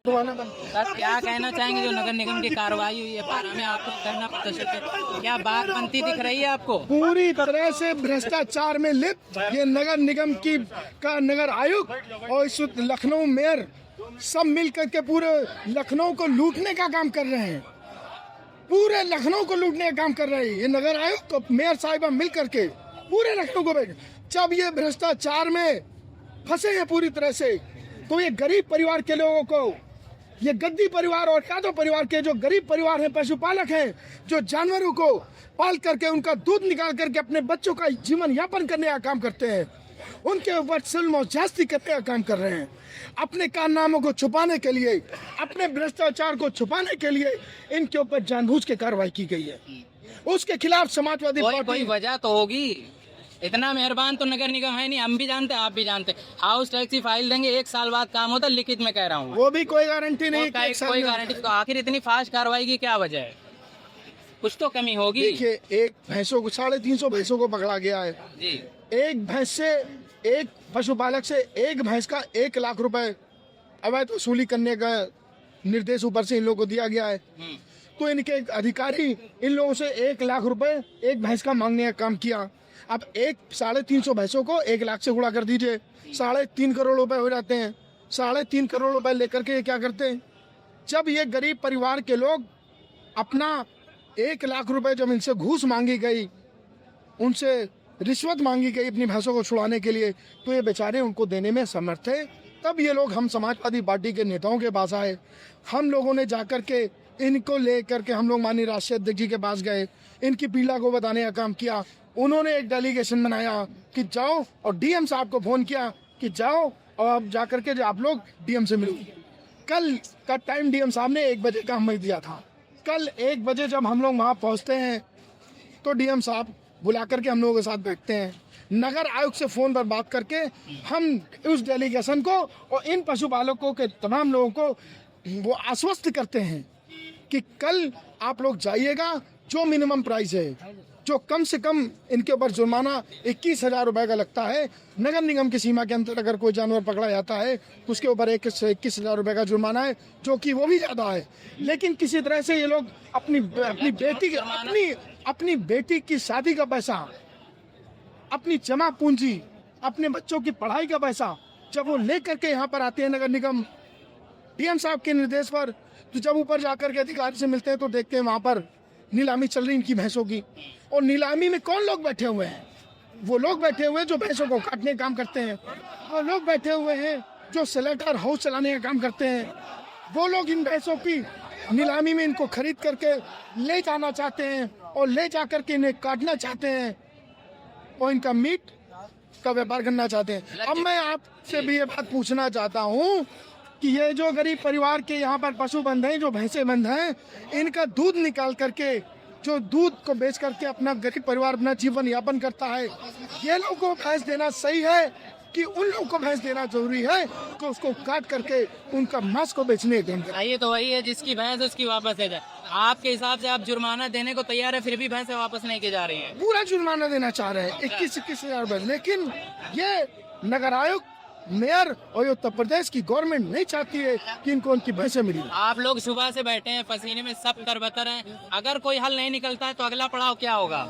बस क्या कहना चाहेंगे जो नगर निगम की कार्रवाई हुई है पारा में आपको धरना प्रदर्शन पे, क्या बात बनती दिख रही है आपको? पूरी तरह से भ्रष्टाचार में लिप्त ये नगर निगम की का नगर आयुक्त और इस वक्त लखनऊ मेयर सब मिल करके पूरे लखनऊ को लूटने का काम कर रहे हैं। पूरे लखनऊ को लूटने का काम कर रहे हैं ये नगर आयुक्त और मेयर साहिबा मिल करके पूरे लखनऊ को। जब ये भ्रष्टाचार में फंसे हैं पूरी तरह से, तो ये गरीब परिवार के लोगों को, ये गद्दी परिवार और यादव परिवार के जो गरीब परिवार हैं, पशुपालक हैं, जो जानवरों को पाल करके उनका दूध निकाल करके अपने बच्चों का जीवन यापन करने का काम करते हैं, उनके ऊपर जुल्म और ज्यादती करने का काम कर रहे हैं। अपने कारनामों को छुपाने के लिए, अपने भ्रष्टाचार को छुपाने के लिए इनके ऊपर जानबूझ के कार्रवाई की गई है। उसके खिलाफ समाजवादी पार्टी, कोई वजह तो होगी। इतना मेहरबान तो नगर निगम है नहीं, हम भी जानते हैं, आप भी जानते हैं। हाउस टैक्स की फाइल देंगे, 1 साल बाद काम होता, लिखित में कह रहा हूँ। वो भी कोई गारंटी नहीं, कोई गारंटी। तो आखिर इतनी फास्ट कार्रवाई की क्या वजह है? कुछ तो कमी होगी। देखिए, एक भैंसों को 350 भैंसों को पकड़ा गया है जी। एक भैंस से, एक पशुपालक से एक भैंस का 1 लाख रुपए अवैध वसूली करने का निर्देश ऊपर से इन लोगों को दिया गया है। तो इनके अधिकारी इन लोगों से 1 लाख रुपए एक भैंस का मांगने का काम किया। अब 350 भैंसों को 1 लाख से गुणा कर दीजिए, 3.5 करोड़ रुपए हो जाते हैं। 3.5 करोड़ रुपए लेकर के क्या करते हैं? जब ये गरीब परिवार के लोग अपना 1 लाख रुपए जब इनसे घूस मांगी गई, उनसे रिश्वत मांगी गई अपनी भैंसों को छुड़ाने के लिए, तो ये बेचारे उनको देने में समर्थ थे। तब ये लोग हम समाजवादी पार्टी के नेताओं के पास आए। हम लोगों ने जाकर के इनको ले करके हम लोग माननीय राष्ट्रीय अध्यक्ष जी के पास गए, इनकी पीड़ा को बताने का काम किया। उन्होंने एक डेलीगेशन बनाया कि जाओ, और डीएम साहब को फोन किया कि जाओ और अब जाकर के आप लोग डीएम से मिलो। कल का टाइम डीएम साहब ने 1 बजे का हमें दिया था। कल 1 बजे जब हम लोग वहाँ पहुँचते हैं तो डीएम साहब बुला करके हम लोगों के साथ बैठते हैं। नगर आयुक्त से फोन पर बात करके हम उस डेलीगेशन को और इन पशुपालकों के तमाम लोगों को वो आश्वस्त करते हैं कि कल आप लोग जाइएगा, जो मिनिमम प्राइस है, जो कम से कम इनके ऊपर जुर्माना 21,000 रुपए का लगता है। नगर निगम की सीमा के अंदर अगर कोई जानवर पकड़ा जाता है तो उसके ऊपर 21,000 रुपए का जुर्माना है, जो कि वो भी ज्यादा है। लेकिन किसी तरह से ये लोग अपनी बेटी की शादी का पैसा, अपनी जमा पूंजी, अपने बच्चों की पढ़ाई का पैसा जब वो लेकर के यहाँ पर आते हैं नगर निगम डीएम साहब के निर्देश पर, तो जब ऊपर जाकर के अधिकारी से मिलते हैं तो देखते हैं वहाँ पर नीलामी चल रही इनकी भैंसों की। और नीलामी में कौन लोग बैठे हुए हैं? वो लोग बैठे हुए हैं जो भैंसों को काटने का काम करते हैं। वो लोग बैठे हुए हैं जो स्लेटर हाउस चलाने का काम करते हैं। वो लोग इन भैंसों की नीलामी में इनको खरीद करके ले जाना चाहते हैं और ले जाकर के इन्हें काटना चाहते हैं और इनका मीट का व्यापार करना चाहते हैं। अब मैं आपसे भी ये बात पूछना चाहता हूँ कि ये जो गरीब परिवार के यहाँ पर पशु बंध हैं, जो भैंसे बंध हैं, इनका दूध निकाल करके, जो दूध को बेच करके अपना गरीब परिवार अपना जीवन यापन करता है, ये लोगों को भैंस देना सही है कि उन लोगों को भैंस देना जरूरी है कि उसको काट करके उनका मांस को बेचने का? ये तो वही है, जिसकी भैंस उसकी वापस ले जाए। आपके हिसाब से आप जुर्माना देने को तैयार है, फिर भी भैंसें वापस नहीं की जा रही है? पूरा जुर्माना देना चाह रहे हैं, 21,000 रुपए। लेकिन ये नगर आयुक्त, मेयर और उत्तर प्रदेश की गवर्नमेंट नहीं चाहती है कि इनको उनकी भैंसें मिली। आप लोग सुबह से बैठे हैं, पसीने में सब तरबतर हैं। अगर कोई हल नहीं निकलता है तो अगला पड़ाव क्या होगा?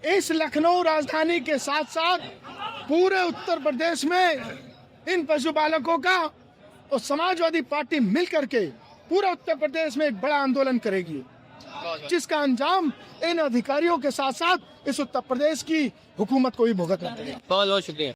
इस लखनऊ राजधानी के साथ साथ पूरे उत्तर प्रदेश में इन पशुपालकों का और समाजवादी पार्टी मिल करके पूरा उत्तर प्रदेश में एक बड़ा आंदोलन करेगी, जिसका अंजाम इन अधिकारियों के साथ साथ इस उत्तर प्रदेश की हुकूमत को भी भुगतना पड़ेगा। बहुत बहुत शुक्रिया।